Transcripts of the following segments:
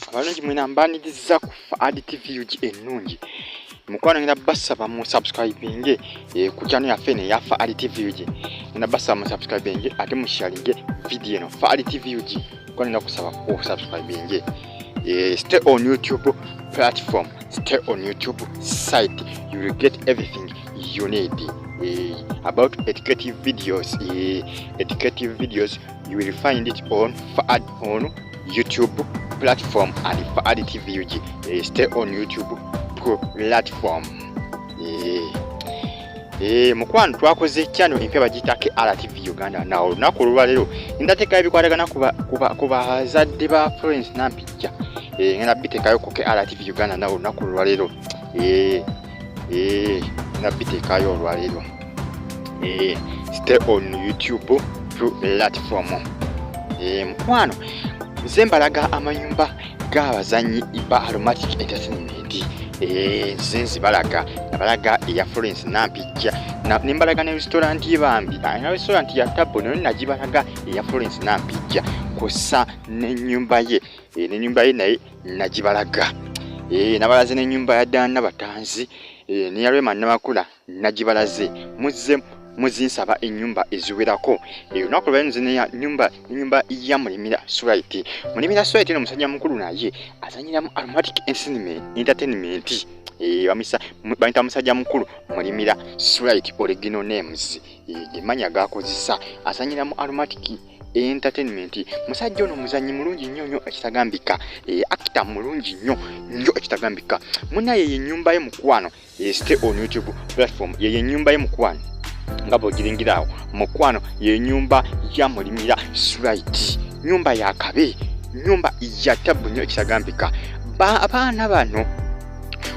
abalungi mwena mbaniriza ku Fuad TV UG ennungi mukwano ngenda basaba mu subscribing ku channel yaffe ne ya Fuad TV UG ngenda basaba mu subscribing ate mu sharing video eno Fuad TV UG kwani na kusaba ku subscribing stay on YouTube platform, stay on YouTube site, you will get everything you need about educative videos. Educative videos you will find it on Fuad on YouTube platform and Fuad TV UG. Stay on YouTube platform. Mukwano twakoze channel empya bagitake RTV Uganda nawo nakulwa lero ndateeka ebikwatagana kuba zadde ba Florence Nampijja ngenda bitekayo ku RTV Uganda nawo nakulwa lero ngenda bitekayo olwa lero stay on YouTube platform. Mukwano zembalaga amanyumba g'abazanyi ba Aromatic Entertainment zenzi balaga nabalaga ya Florence Nampijja nimbalaga ne restaurant yibambi na restaurant ya Tabo no najibalaga ya Florence Nampijja kosa ne nyumba ye naye najibalaga nabalaze ne nyumba ya Dana Batanzi ne Yarema Namakula najibalaze muzinsaba enyumba eziwerako olunaku lwenzi ne nyumba ya Mulimira Swite no musajja mukulu naye azanyiramu Aromatic Entertainment bamisa bayita musajja mukulu Mulimira Swite original names emanya gakozesa azanyiramu Aromatic Entertainment. Musajja ono muzanyi mulungi nnyo ekitagambika actor mulungi nnyo ekitagambika munaye ye nyumba ye mukwano stay on YouTube platform ye nyumba ye mukwano ngabo giringirawo mukwano ye nyumba ya Mulimira Swite nyumba ya kabe nyumba ya Tabo nnyo ekitagambika abaana bano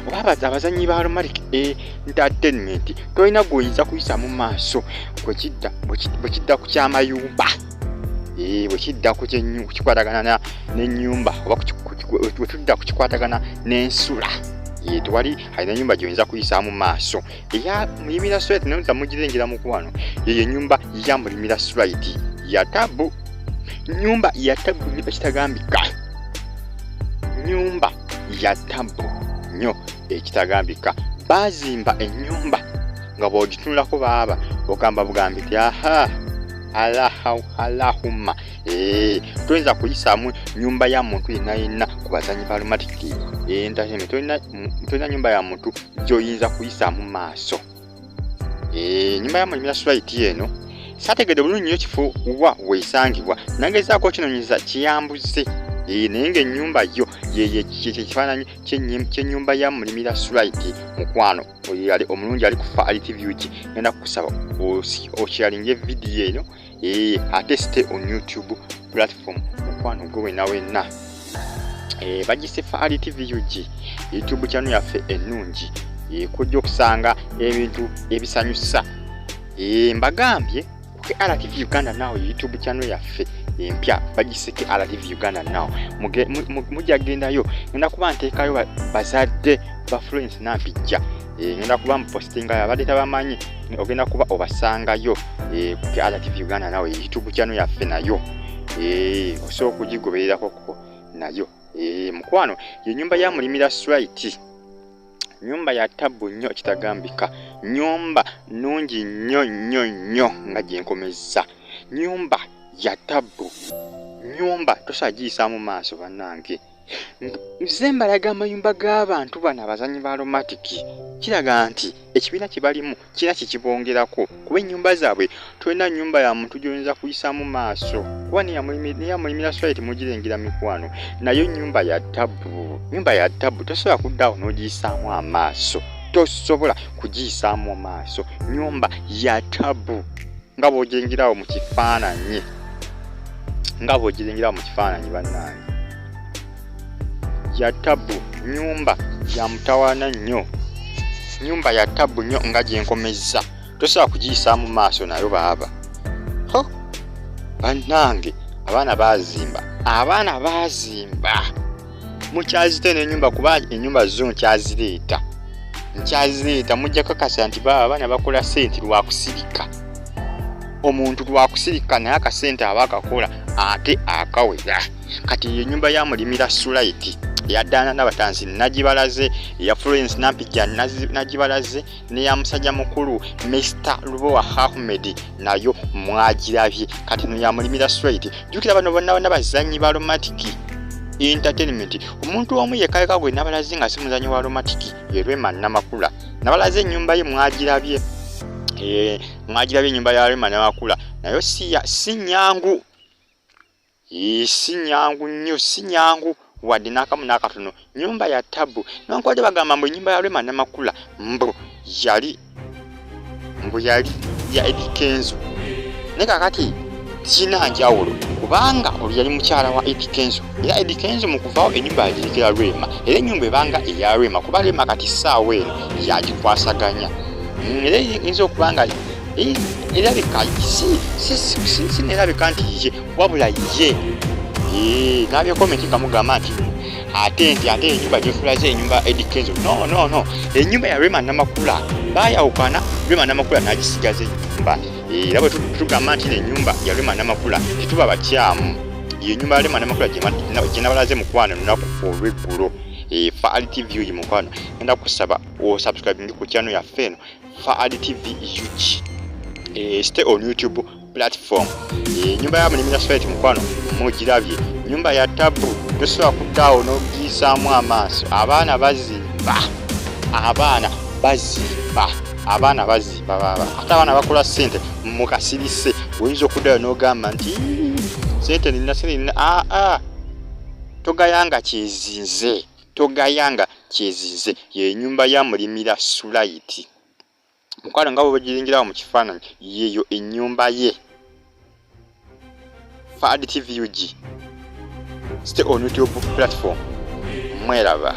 obabaza abazanyi ba Aromatic Entertainment toyina goyinza kuyisa mu maaso bwekidda ku kyamayumba bwekidda ku kikwatagana n'ennyumba oba bwetudda ku kikwatagana n'ensula tewali alina nyumba gyoyinza kuyisa mu maaso eya Mulimira Swite nonza mugirengira mukwano ye nyumba ya Mulimira Swite ya Tabo nyumba ya Tabo ekitagambika nyumba ya Tabo nnyo ekitagambika bazimba ennyumba nga bwogitunulako baaba ogamba bugambi ti aha Allahumma toyinza kuyisaamu nyumba ya muntu yenna ku bazanyi ba Aromatic Entertainment tolina nyumba ya muntu gyoyinza kuyisaamu maaso nyumba ya Mulimira Swite eno sategede bulungi nnyo kifo wa weesangibwa nangezaako kinonyeza kiyambuze naye ng'ennyumba yo yekifaananyi ky'ennyumba ya Mulimira Swite mukwano yali omulungi ali ku Fuad TV UG ngenda kukusaba osharinge video eno ate stay on YouTube platform mukwano gwe wenna bagise Fuad TV UG YouTube channel yaffe ennungi kujja okusanga ebintu ebisanyusa mbagambye ku RTV Uganda nawe YouTube channel yaffe empya bagiseke RTV Uganda now mujja gendayo ngenda kuba nteekayo bazadde ba Florence Nampijja ngenda kuba mpostinga yabadde tabamanyi ogenda kuba obasangayo ku RTV Uganda nawe YouTube channel yaffe nayo osobola okugigobererako nayo mukwano ye nyumba ya Mulimira Swite nyumba ya Tabo nnyo ekitagambika nyumba nungi nnyo nga gyenkomeza nyumba ya Tabo nyumba tosagiyisa mu maaso bannange zembalaga amayumba g'abantu bano abazanyi ba Aromatic kiraga nti ekibiina kye balimu kira kikibongerako kuba ennyumba zaabwe tolina nyumba ya muntu gy'oyinza kuyisa mu maaso kuba neya Mulimira Swite mugirengira mikwano nayo nyumba ya Tabo tosobola kuddaawo n'ogiyisaamu amaaso tosobola kugiyisaamu amaaso nyumba ya Tabo nga bw'ogirengerawo mu kifaananyi bannange ya Tabo nyumba ya mutawaana nnyo nyumba ya Tabo nnyo nga gyenkomeza tosobola kugiyisaamu maaso nayo baaba bannange abaana baazimba mukyazite n'ennyumba kuba ennyumba zo nkyazireeta mujja kakasa nti abaana bakola sente lwa kusirika omuntu lwa kusirika naye akasente aba akakola ate akawera kati ye nyumba ya Mulimira Sulaiti yaddaana n'abatanzi Nagibalaze ya Florence Nampija Nagibalaze ne ya musajja mukulu Mr. Lubowa Ahmed nayo mwagirabye kati no ya Mulimira Sulaiti jukira bano bonna n'abazanyi ba Romantic Entertainment omuntu omu yekayeka gwe Nabalaze nga si muzanyi wa Romantic ye Rwema Namakula Nabalaze nyumba ye mwagirabye mwagirabye nyumba ya Rwema Namakula nayo si nyangu si nyangu nnyo si nyangu wadde n'akamu n'akatono nyumba ya Tabu nonkwade bagamba mbu nyumba ya Rwema Namakula mbu yali ya Eddie Kenzo ne kakati kina njawulo kubanga oli yali mukyala wa Eddie Kenzo era Eddie Kenzo mu kuvaawo ennyumba yagirikira Rwema era ennyumba ebanga eya Rwema kuba Rwema kati ssaawa eno yagikwasaganya era eyinza okubanga erabika si nerabika nti ye wabula ye nabye komenti kamugamba nti ate ennyumba gyefulaze ennyumba Eddie Kenzo no ennyumba ya Rwema Namakula bayawukana Rwema Namakula n'agisigaza ennyumba era bwe tugamba nti ennyumba ya Rwema Namakula tetuba bakyamu ye ennyumba ya Rwema Namakula gye Nabalaze mukwano lunaku olw'eggulo Faali TV uyi mukwano ngenda kusaba osubscribe ku channel yaffe eno Faali TV UG stay on YouTube platform nyumba ya Mulimira Sulaiti mukwano mugirabye nyumba ya Tabu tosobola kuddaawo n'ogiyisaamu amaaso abaana bazimba ate abaana bakola ssente mukasirise oyinza okuddaayo n'ogamba nti ssente nina togayanga kyezinze ye nyumba ya Mulimira Sulaiti mukwano nga bwe giringirawo mu kifaananyi yeeyo ennyumba ye Faali TV UG stay on YouTube platform mweraba